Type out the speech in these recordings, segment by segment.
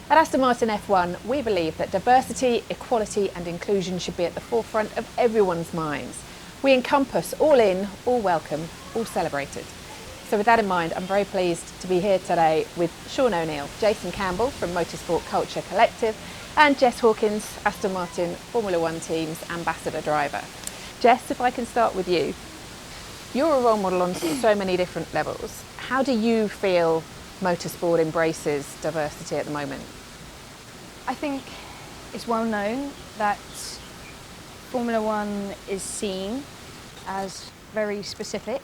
At Aston Martin F1, we believe that diversity, equality and inclusion should be at the forefront of everyone's minds. We encompass all in, all welcome, all celebrated. So with that in mind, I'm very pleased to be here today with Sean O'Neill, Jason Campbell from Motorsport Culture Collective and Jess Hawkins, Aston Martin Formula 1 Team's ambassador driver. Jess, if I can start with you. You're a role model on so many different levels. How do you feel motorsport embraces diversity at the moment? I think it's well known that Formula 1 is seen as very specific.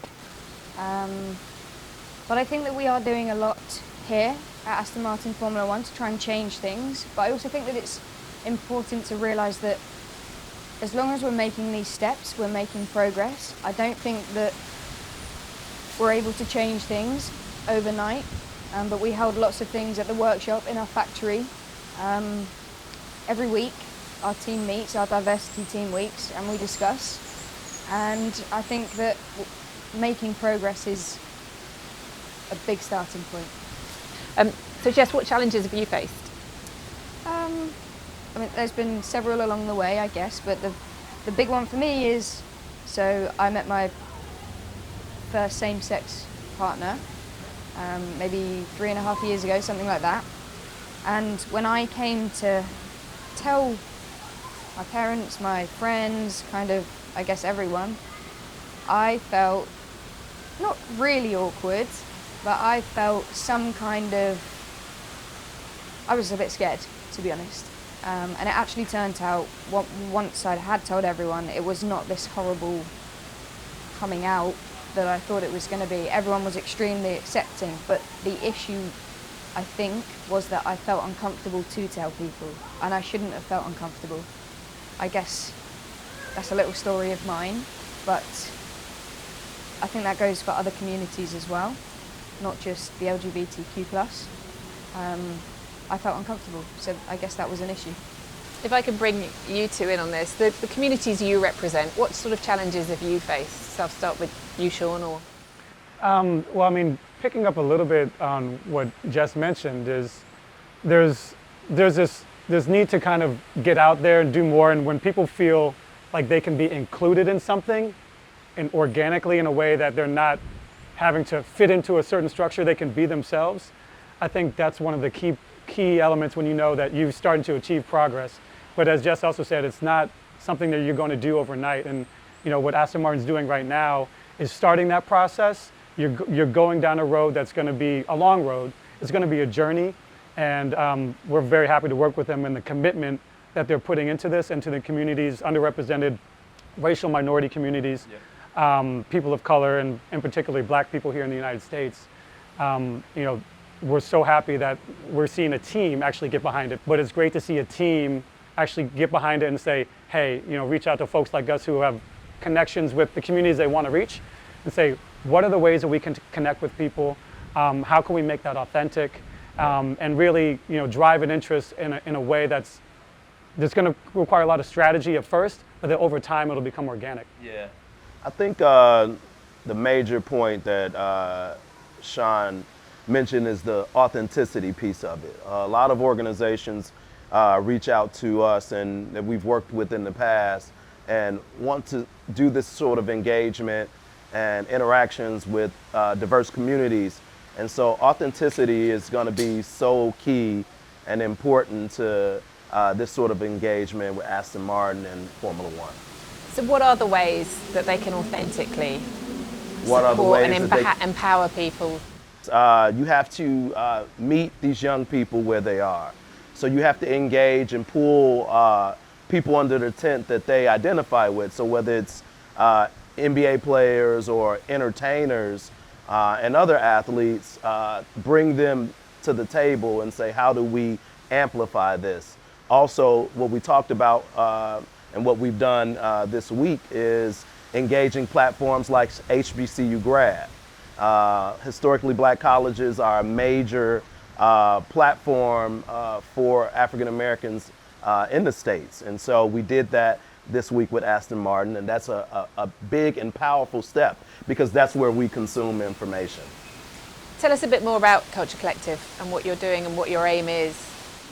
But I think that we are doing a lot here at Aston Martin Formula 1 to try and change things. But I also think that it's important to realise that as long as we're making these steps, we're making progress. I don't think that we're able to change things overnight, but we held lots of things at the workshop in our factory. Every week our team meets, our diversity team weeks, and we discuss. And I think that making progress is a big starting point. So Jess, what challenges have you faced? I mean, there's been several along the way, I guess, but the big one for me is, so I met my first same-sex partner maybe 3.5 years ago, something like that. And when I came to tell my parents, my friends, kind of, I guess everyone, I felt not really awkward, but I felt some kind of, I was a bit scared, to be honest. And it actually turned out, once I had told everyone, it was not this horrible coming out that I thought it was going to be. Everyone was extremely accepting, but the issue, I think, was that I felt uncomfortable to tell people, and I shouldn't have felt uncomfortable. I guess that's a little story of mine, but I think that goes for other communities as well, not just the LGBTQ+. I felt uncomfortable, so I guess that was an issue. If I could bring you two in on this, the communities you represent, what sort of challenges have you faced? So I'll start with you, Sean, or? Well, I mean, picking up a little bit on what Jess mentioned is there's this need to kind of get out there and do more, and when people feel like they can be included in something and organically in a way that they're not having to fit into a certain structure, they can be themselves. I think that's one of the key elements when you know that you've started to achieve progress. But as Jess also said, it's not something that you're going to do overnight. And you know what Aston Martin's doing right now is starting that process. You're going down a road that's going to be a long road. It's going to be a journey, and we're very happy to work with them and the commitment that they're putting into this and to the communities, underrepresented racial minority communities, people of color, and particularly black people here in the United States. You know, we're so happy that we're seeing a team actually get behind it, but it's great to see a team actually get behind it and say, hey, you know, reach out to folks like us who have connections with the communities they want to reach and say, what are the ways that we can connect with people? How can we make that authentic? And really, you know, drive an interest in a way that's going to require a lot of strategy at first, but then over time it'll become organic. Yeah. I think the major point that Sean mentioned is the authenticity piece of it. A lot of organizations reach out to us and that we've worked with in the past and want to do this sort of engagement and interactions with diverse communities. And so authenticity is going to be so key and important to this sort of engagement with Aston Martin and Formula 1. So what are the ways that they can authentically support and empower people? You have to meet these young people where they are. So you have to engage and pull people under the tent that they identify with. So whether it's NBA players or entertainers and other athletes, bring them to the table and say, how do we amplify this? Also, what we talked about and what we've done this week is engaging platforms like HBCU Grad. Historically Black colleges are a major platform for African Americans in the States. And so we did that this week with Aston Martin, and that's a big and powerful step because that's where we consume information. Tell us a bit more about Culture Collective and what you're doing and what your aim is.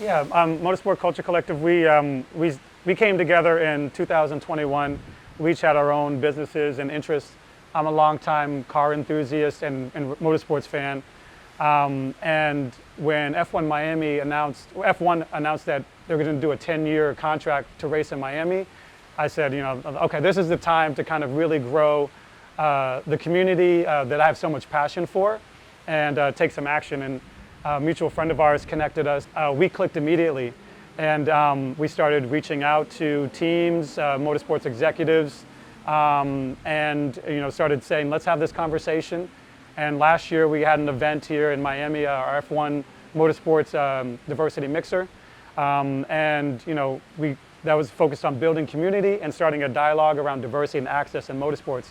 Yeah, Motorsport Culture Collective, we came together in 2021. We each had our own businesses and interests. I'm a longtime car enthusiast and motorsports fan. And when F1 announced that they were going to do a 10-year contract to race in Miami, I said, okay, this is the time to kind of really grow the community that I have so much passion for and take some action. And a mutual friend of ours connected us. We clicked immediately, and we started reaching out to teams, motorsports executives, and started saying, let's have this conversation. And last year we had an event here in Miami, our F1 Motorsports Diversity Mixer, and that was focused on building community and starting a dialogue around diversity and access in motorsports.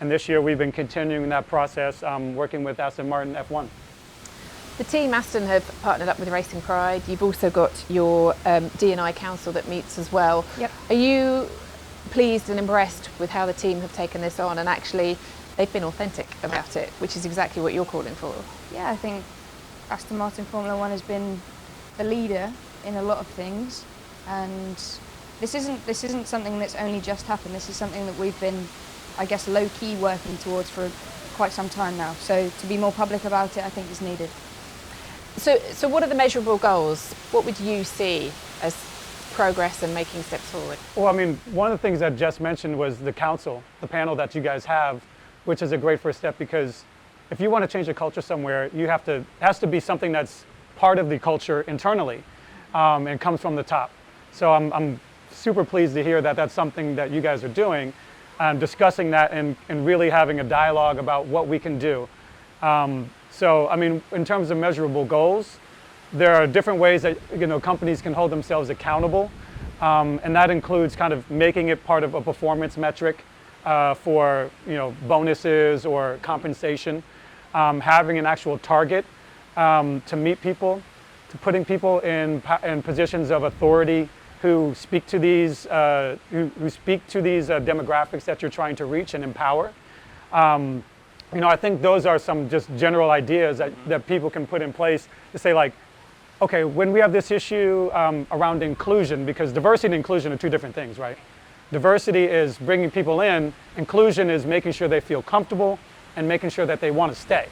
And this year we've been continuing that process, working with Aston Martin F1. The team Aston have partnered up with Racing Pride. You've also got your D&I council that meets as well. Yep. Are you pleased and impressed with how the team have taken this on, and actually they've been authentic about it, which is exactly what you're calling for? Yeah, I think Aston Martin Formula One has been the leader in a lot of things, and this isn't something that's only just happened. This is something that we've been, I guess, low-key working towards for quite some time now. So to be more public about it, I think is needed. So what are the measurable goals? What would you see as progress and making steps forward? Well, I mean, one of the things that Jess mentioned was the council, the panel that you guys have, which is a great first step, because if you want to change the culture somewhere, it has to be something that's part of the culture internally and comes from the top. So I'm super pleased to hear that that's something that you guys are doing, discussing that and really having a dialogue about what we can do. So, I mean, in terms of measurable goals, there are different ways that companies can hold themselves accountable, and that includes kind of making it part of a performance metric for bonuses or compensation, having an actual target to meet people, to putting people in positions of authority who speak to these demographics that you're trying to reach and empower. I think those are some just general ideas that people can put in place to say, like, okay, when we have this issue around inclusion, because diversity and inclusion are two different things, right? Diversity is bringing people in. Inclusion is making sure they feel comfortable and making sure that they want to stay.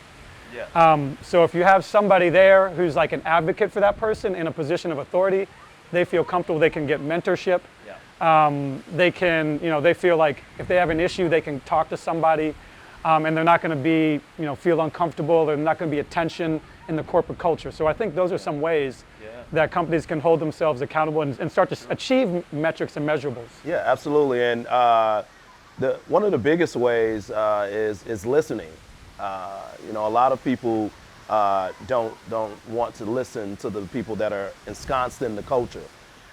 Yeah. So if you have somebody there who's like an advocate for that person in a position of authority, they feel comfortable, they can get mentorship. Yeah. They can, they feel like if they have an issue, they can talk to somebody. And they're not going to be, feel uncomfortable. There's not going to be a tension in the corporate culture. So I think those are some ways that companies can hold themselves accountable and start to achieve metrics and measurables. Yeah, absolutely. And one of the biggest ways is listening. A lot of people don't want to listen to the people that are ensconced in the culture.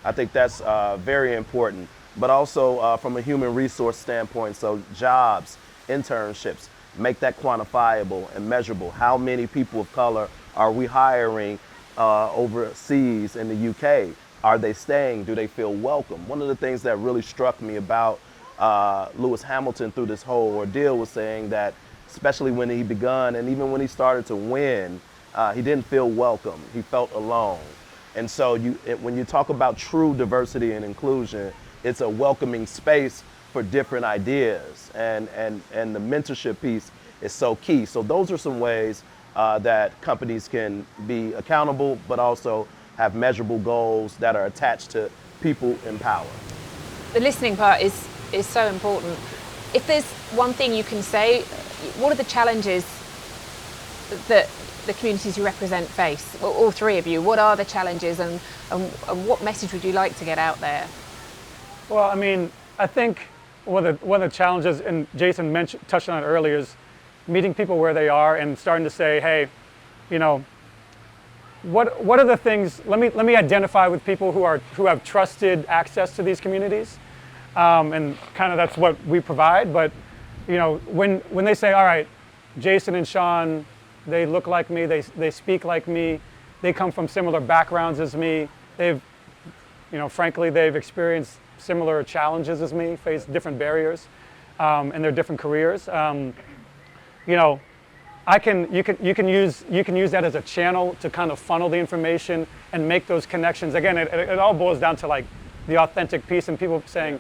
I think that's very important. But also from a human resource standpoint, so jobs, internships, make that quantifiable and measurable. How many people of color are we hiring overseas in the UK? Are they staying? Do they feel welcome? One of the things that really struck me about Lewis Hamilton through this whole ordeal was saying that, especially when he begun and even when he started to win, he didn't feel welcome. He felt alone. And so when you talk about true diversity and inclusion, it's a welcoming space for different ideas, and the mentorship piece is so key. So those are some ways that companies can be accountable, but also have measurable goals that are attached to people in power. The listening part is so important. If there's one thing you can say, what are the challenges that the communities you represent face? All three of you, what are the challenges, and what message would you like to get out there? Well, I mean, I think one of the challenges, and Jason touched on it earlier, is meeting people where they are and starting to say, hey, what are the things? Let me identify with people who have trusted access to these communities, and kind of that's what we provide. But when they say, all right, Jason and Sean, they look like me, they speak like me, they come from similar backgrounds as me, frankly, they've experienced similar challenges as me, face different barriers in their different careers. you can use that as a channel to kind of funnel the information and make those connections. Again, it all boils down to like the authentic piece and people saying,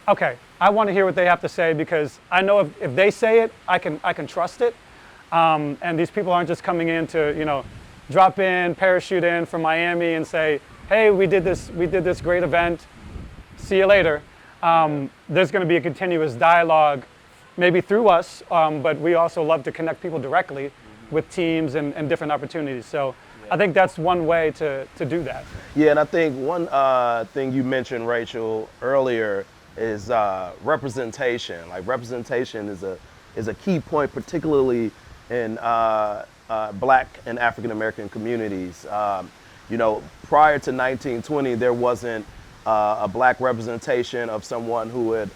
okay, I want to hear what they have to say because I know if they say it, I can trust it. And these people aren't just coming in to drop in, parachute in from Miami and say, hey, we did this great event. See you later. There's going to be a continuous dialogue, maybe through us, but we also love to connect people directly with teams and different opportunities. So I think that's one way to do that. Yeah, and I think one thing you mentioned, Rachel, earlier is representation. Like representation is a key point, particularly in Black and African American communities. Prior to 1920, there wasn't a Black representation of someone who had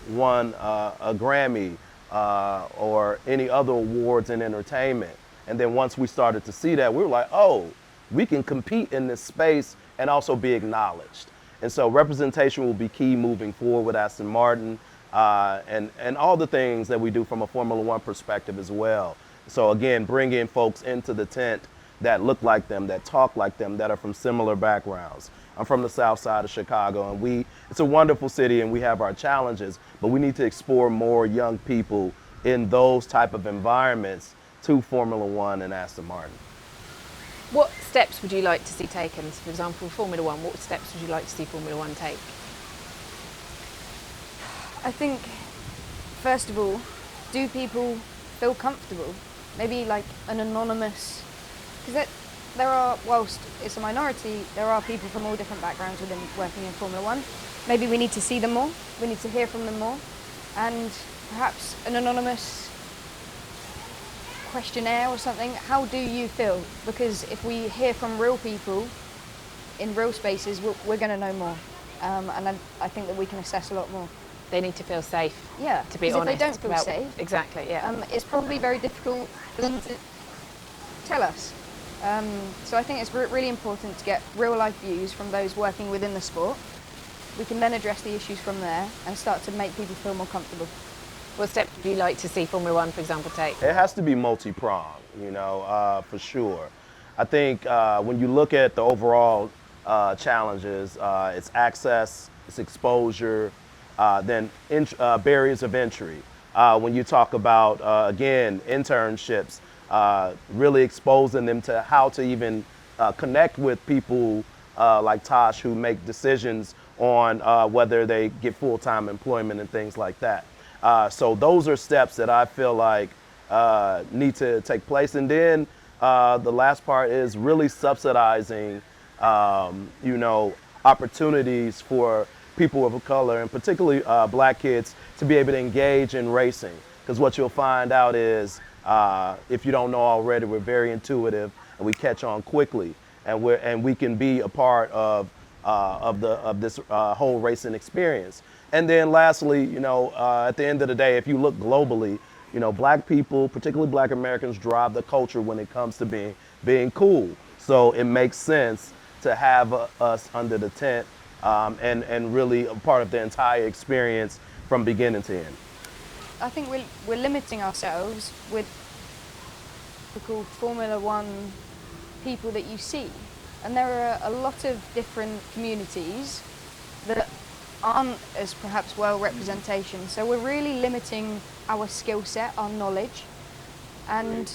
won a Grammy or any other awards in entertainment. And then once we started to see that, we were like, oh, we can compete in this space and also be acknowledged. And so representation will be key moving forward with Aston Martin and all the things that we do from a Formula One perspective as well. So again, bringing folks into the tent that look like them, that talk like them, that are from similar backgrounds. I'm from the south side of Chicago, and it's a wonderful city and we have our challenges, but we need to explore more young people in those type of environments to Formula One and Aston Martin. What steps would you like to see taken? So for example, Formula One, what steps would you like to see Formula One take? I think, first of all, do people feel comfortable? Maybe like an anonymous, because there are, whilst it's a minority, there are people from all different backgrounds within working in Formula One. Maybe we need to see them more, we need to hear from them more, and perhaps an anonymous questionnaire or something. How do you feel? Because if we hear from real people in real spaces, we're going to know more, and I think that we can assess a lot more. They need to feel safe. Yeah, to be honest. If they don't feel safe, exactly. Yeah. It's probably very difficult for them to tell us. So I think it's really important to get real life views from those working within the sport. We can then address the issues from there and start to make people feel more comfortable. What steps would you like to see Formula One, for example, take? It has to be multi-pronged, for sure. I think when you look at the overall challenges, it's access, it's exposure, then barriers of entry. When you talk about, again, internships, really exposing them to how to even connect with people like Tosh who make decisions on whether they get full-time employment and things like that. So those are steps that I feel like need to take place. And then the last part is really subsidizing, opportunities for people of color and particularly Black kids to be able to engage in racing. Because what you'll find out is, if you don't know already, we're very intuitive and we catch on quickly, and we can be a part of this whole racing experience. And then lastly, at the end of the day, if you look globally, Black people, particularly Black Americans, drive the culture when it comes to being cool. So it makes sense to have us under the tent and really a part of the entire experience from beginning to end. I think we're limiting ourselves with the called Formula One people that you see. And there are a lot of different communities that aren't as perhaps well representation. So we're really limiting our skill set, our knowledge, and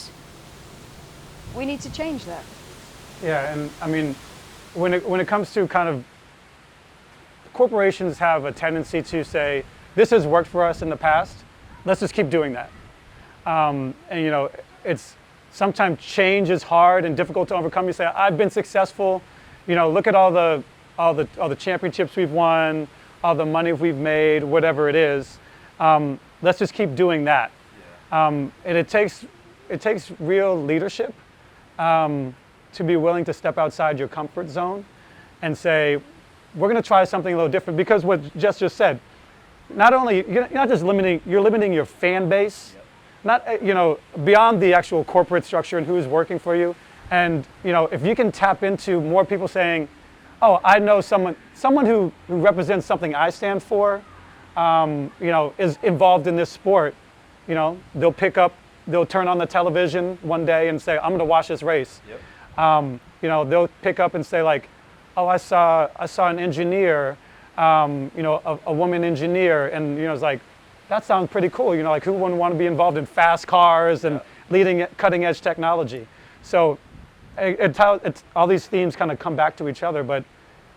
we need to change that. Yeah, and I mean, when it comes to kind of, corporations have a tendency to say, this has worked for us in the past, let's just keep doing that. And it's sometimes change is hard and difficult to overcome. You say, I've been successful, look at all the championships we've won, all the money we've made, whatever it is. Let's just keep doing that. And it takes real leadership to be willing to step outside your comfort zone and say, we're going to try something a little different, because what Jess just said, not only, you're not just limiting, you're limiting your fan base, not, beyond the actual corporate structure and who's working for you. And, if you can tap into more people saying, oh, I know someone who represents something I stand for, is involved in this sport, they'll pick up they'll turn on the television one day and say, I'm going to watch this race. Yep. You know, they'll pick up and say like, oh, I saw an engineer, you know, a woman engineer, and you know, it's like, that sounds pretty cool. You know, like who wouldn't want to be involved in fast cars and cutting edge technology? So it's all these themes kind of come back to each other, but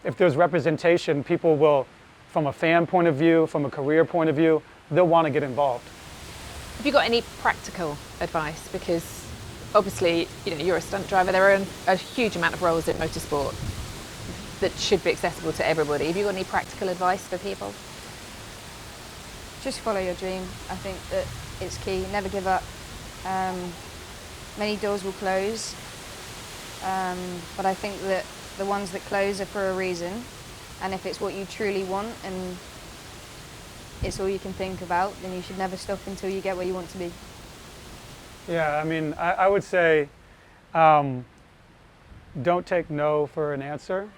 if there's representation, people will, from a fan point of view, from a career point of view, they'll want to get involved. Have you got any practical advice? Because obviously, you know, you're a stunt driver. There are a huge amount of roles in motorsport that should be accessible to everybody. Have you got any practical advice for people? Just follow your dream. I think that it's key. Never give up. Many doors will close, but I think that the ones that close are for a reason. And if it's what you truly want and it's all you can think about, then you should never stop until you get where you want to be. Yeah, I mean, I would say don't take no for an answer.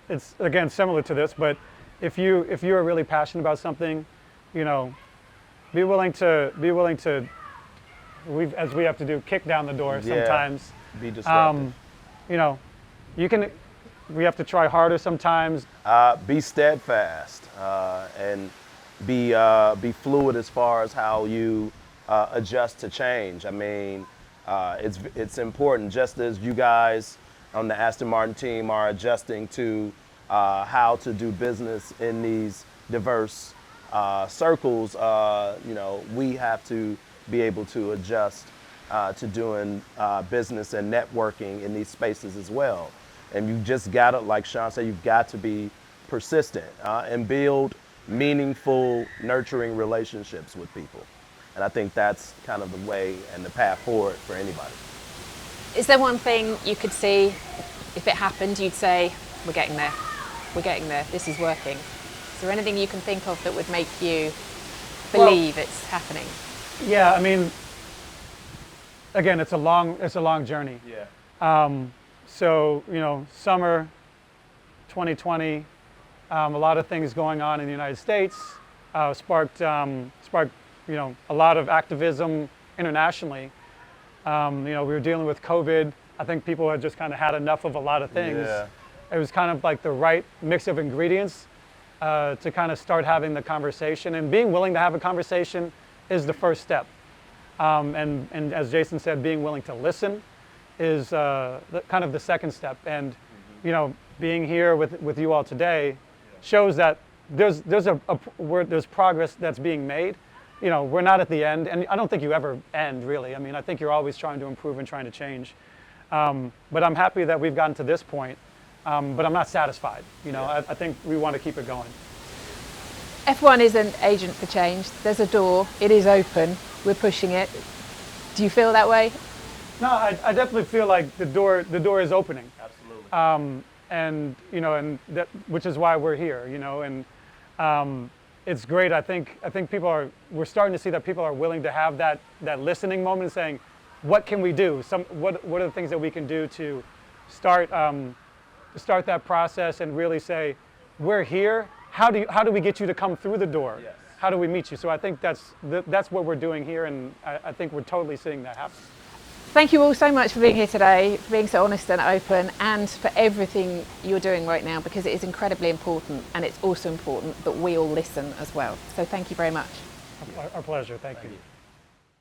It's, again, similar to this, but if you are really passionate about something, you know, be willing to as we have to do, kick down the door sometimes. Be disruptive. You know, we have to try harder sometimes. Be steadfast and be fluid as far as how you adjust to change. I mean, it's important, just as you guys on the Aston Martin team are adjusting to how to do business in these diverse circles. You know, we have to be able to adjust to doing business and networking in these spaces as well. And you just gotta, like Sean said, you've got to be persistent and build meaningful, nurturing relationships with people. And I think that's kind of the way and the path forward for anybody. Is there one thing you could see, if it happened, you'd say, we're getting there, this is working? Is there anything you can think of that would make you believe it's happening? Yeah, I mean, again, it's a long journey. Yeah. So, you know, summer 2020, a lot of things going on in the United States sparked, you know, a lot of activism internationally. You know, we were dealing with COVID. I think people had just kind of had enough of a lot of things. Yeah. It was kind of like the right mix of ingredients to kind of start having the conversation, and being willing to have a conversation is the first step. And as Jason said, being willing to listen is kind of the second step. And you know, being here with you all today shows that there's progress that's being made. You know, we're not at the end, and I don't think you ever end, really. I mean, I think you're always trying to improve and trying to change. But I'm happy that we've gotten to this point, but I'm not satisfied. You know, I think we want to keep it going. F1 is an agent for change. There's a door, it is open, we're pushing it. Do you feel that way? No, I definitely feel like the door is opening. Absolutely. And you know, and that, which is why we're here. You know, and it's great. I think we're starting to see that people are willing to have that listening moment, and saying, what can we do? What are the things that we can do to start that process and really say, we're here. How do we get you to come through the door? Yes. How do we meet you? So I think that's what we're doing here, and I think we're totally seeing that happen. Thank you all so much for being here today, for being so honest and open, and for everything you're doing right now, because it is incredibly important, and it's also important that we all listen as well. So thank you very much. Our pleasure. Thank you.